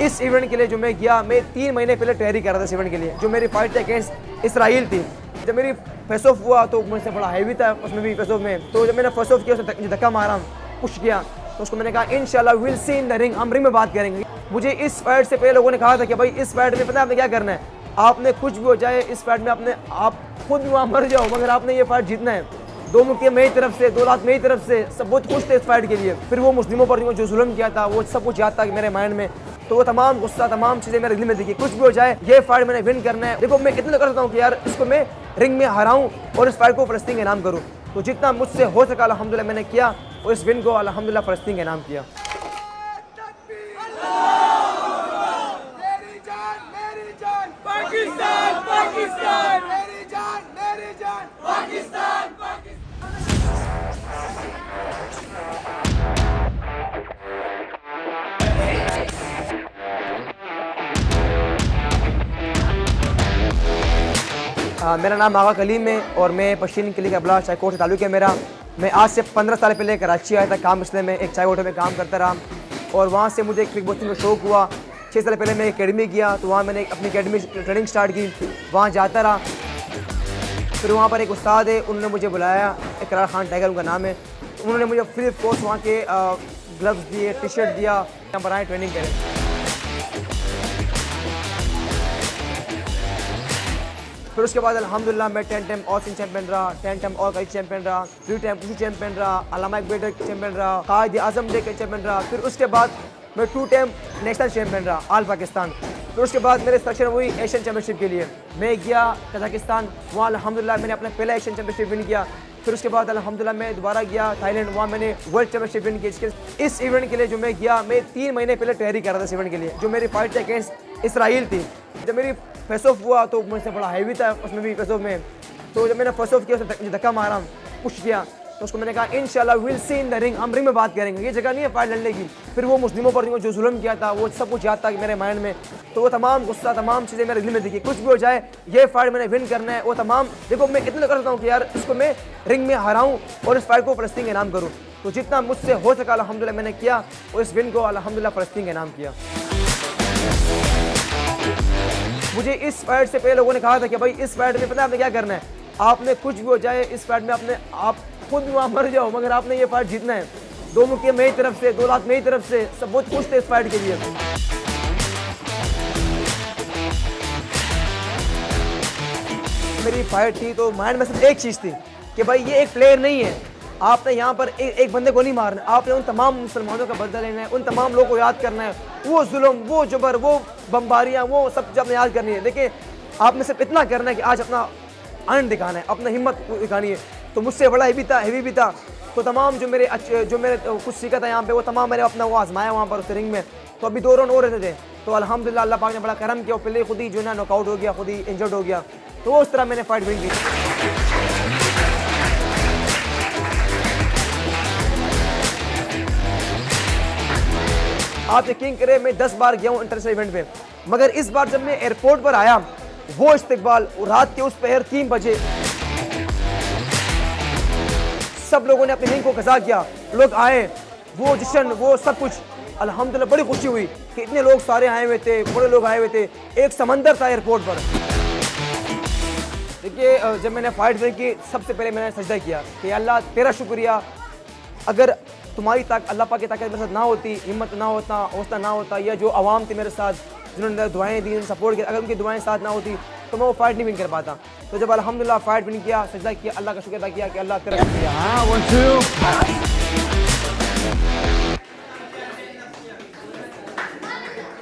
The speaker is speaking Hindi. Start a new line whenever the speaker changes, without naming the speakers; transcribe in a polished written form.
इस इवेंट के लिए जो मैं गया, मैं 3 महीने पहले तैयारी कर रहा था इस इवेंट के लिए, जो मेरी फाइट थी अगेंस्ट इसराइल थी। जब मेरी फेस ऑफ हुआ तो मुझसे बड़ा हैवी था उसमें भी फेस ऑफ में, तो जब मैंने फेस ऑफ किया उसने धक्का मारा, पुश किया, तो उसको मैंने कहा इंशाल्लाह will see in the ring, हम रिंग में बात करेंगे। मुझे इस फाइट से पहले लोगों ने कहा था कि भाई इस फाइट में पता है आपने क्या करना है, आपने कुछ भी हो जाए इस फाइट में आपने आप खुद भी वहाँ मर जाओ मगर आपने ये फाइट जीतना है। 2 मुक्के मेरी तरफ से, 2 लाख मेरी तरफ से, सब बहुत खुश थे इस फाइट के लिए। फिर वो मुस्लिमों पर जो जुल्म किया था वो सब कुछ याद था मेरे माइंड में, तो वो तमाम गुस्सा तमाम चीज़ें मेरे दिल में थी। कुछ भी हो जाए ये फाइट मैंने विन करना है। देखो मैं इतना कर सकता हूँ कि यार इसको मैं रिंग में हराऊँ और इस फाइट को फलस्तीन के नाम करूँ, तो जितना मुझसे हो सका अल्हम्दुलिल्लाह मैंने किया और इस विन को अल्हम्दुलिल्लाह फलस्तीन के नाम किया।
पाकिस्तान पाकिस्तान मेरी जान पाकिस्तान पाकिस्तान।
मेरा नाम आगा कलीम है और मैं पश्चिम किले का बला चाय कोट से ताल्लुक़ है मेरा। मैं आज से 15 साल पहले कराची आया था काम इसलिए मैं एक चाय होटल में काम करता रहा और वहाँ से मुझे किक बॉक्सिंग का शौक़ हुआ। 6 साल पहले मैं एकेडमी गया तो वहाँ मैंने अपनी एकेडमी ट्रेनिंग स्टार्ट की, वहाँ जाता रहा। फिर वहाँ पर एक उस्ताद है, उन्होंने मुझे बुलाया, इकरार खान टाइगर उनका नाम है, तो उन्होंने मुझे फ्री ऑफ कॉस्ट वहाँ के ग्लव्स दिए, टी शर्ट दिया, यहाँ पर आए ट्रेनिंग करें। फिर उसके बाद अल्हम्दुलिल्लाह मैं 10 टाइम ऑल चैंपियन रहा, 10 टाइम ऑल कराची चैंपियन रहा, 3 टाइम किसी चैंपियन रहा, अल्लामा इकबाल चैंपियन रहा, कायद आज़म डे के चैंपियन रहा। फिर उसके बाद मैं 2 टाइम नेशनल चैंपियन रहा ऑल पाकिस्तान। फिर उसके बाद मेरी सिलेक्शन हुई एशियन चैंपियनशिप के लिए, मैं गया कजाकिस्तान, वहाँ अल्हम्दुलिल्लाह मैंने अपना पहला एशियन चैंपियनशिप विन किया। फिर उसके बाद अल्हम्दुलिल्लाह मैं दोबारा गया थाईलैंड, वहाँ मैंने वर्ल्ड चैंपियनशिप विन की। इस इवेंट के लिए जो मैं गया, मैं 3 महीने पहले तैयारी कर रहा था इस इवेंट के लिए, जो मेरी फाइट थी अगेंस्ट इसराइल थी। जब मेरी फेस ऑफ हुआ तो मुझसे बड़ा हैवी था उसमें भी फेस ऑफ में, तो जब मैंने फेस ऑफ किया उसने धक्का मारा, पुश किया, तो उसको मैंने कहा इंशाल्लाह will see in the ring, हम रिंग में बात करेंगे, ये जगह नहीं है फाइट लड़ने की। फिर वो मुस्लिमों पर जो जुल्म किया था वो सब कुछ याद था मेरे माइंड में, तो वो तमाम गुस्सा तमाम चीज़ें मेरे दिल में थी। कुछ भी हो जाए ये फाइट मैंने विन करना है। वो तमाम देखो मैं इतना कर सकता हूँ कि यार इसको मैं रिंग में हराऊँ और इस फाइट को फलस्तीन के नाम करूँ, तो जितना मुझसे हो सका अल्हम्दुलिल्लाह मैंने किया और इस विन को अल्हम्दुलिल्लाह फलस्तीन के नाम किया। मुझे इस फाइट से पहले लोगों ने कहा था कि भाई इस फाइट में पता है आपने क्या करना है, आपने कुछ भी हो जाए इस फाइट में आपने आप खुद भी वहाँ मर जाओ मगर आपने ये फाइट जीतना है। 2 मुक्के मेरी तरफ से, 2 लाख मेरी तरफ से, सब बहुत खुश थे इस फाइट के लिए। मेरी फाइट थी तो माइंड में सिर्फ एक चीज़ थी कि भाई ये एक प्लेयर नहीं है, आपने यहाँ पर एक बंदे को नहीं मारना, आपने उन तमाम मुसलमानों का बदला लेना है, उन तमाम लोगों को याद करना है, वो जुल्म, वो जबर, वो बमबारियाँ, वो सब जब याद करनी है। देखिए आपने सिर्फ इतना करना है कि आज अपना आनंद दिखाना है, अपना हिम्मत दिखानी है। तो मुझसे बड़ा हैवी भी था, तो तमाम जो मेरे कुछ सीखा था यहाँ पे वो तमाम मैंने अपना वो आजमाया वहाँ पर उस रिंग में। तो अभी 2 राउंड और रहते थे, तो अल्हम्दुलिल्लाह अल्लाह पाक ने बड़ा करम किया, पहले खुद ही जो है ना नॉकआउट हो गया, खुद ही इंजर्ड हो गया, तो उस तरह मैंने फाइट विन की। आप यकीन करें मैं 10 बार गया हूँ इंटरनेशनल इवेंट पे, मगर इस बार जब मैं एयरपोर्ट पर आया वो इस्तकबाल रात के उस पहर 3 बजे सब लोगों ने अपनी रिंग को कज़ा किया, लोग आए, वो जश्न, वो सब कुछ, अल्हम्दुलिल्लाह बड़ी खुशी हुई कि इतने लोग सारे आए हुए थे, बड़े लोग आए हुए थे, एक समंदर था एयरपोर्ट पर। देखिए जब मैंने फाइट की सबसे पहले मैंने सजदा किया कि अल्लाह तेरा शुक्रिया, अगर तुम्हारी अल्लाह पाक की ताकत मेरे साथ ना होती, हिम्मत ना होता, हौसला ना होता, या जो आवाम थी मेरे साथ जिन्होंने दुआएं दी, सपोर्ट किया, अगर उनकी दुआएं साथ ना होती तो मैं वो फाइट नहीं विन कर पाता। तो जब अल्हम्दुलिल्लाह फाइट विन किया, सजदा किया, अल्लाह का शुक्र अदा किया कि अल्लाह तेरा शुक्रिया।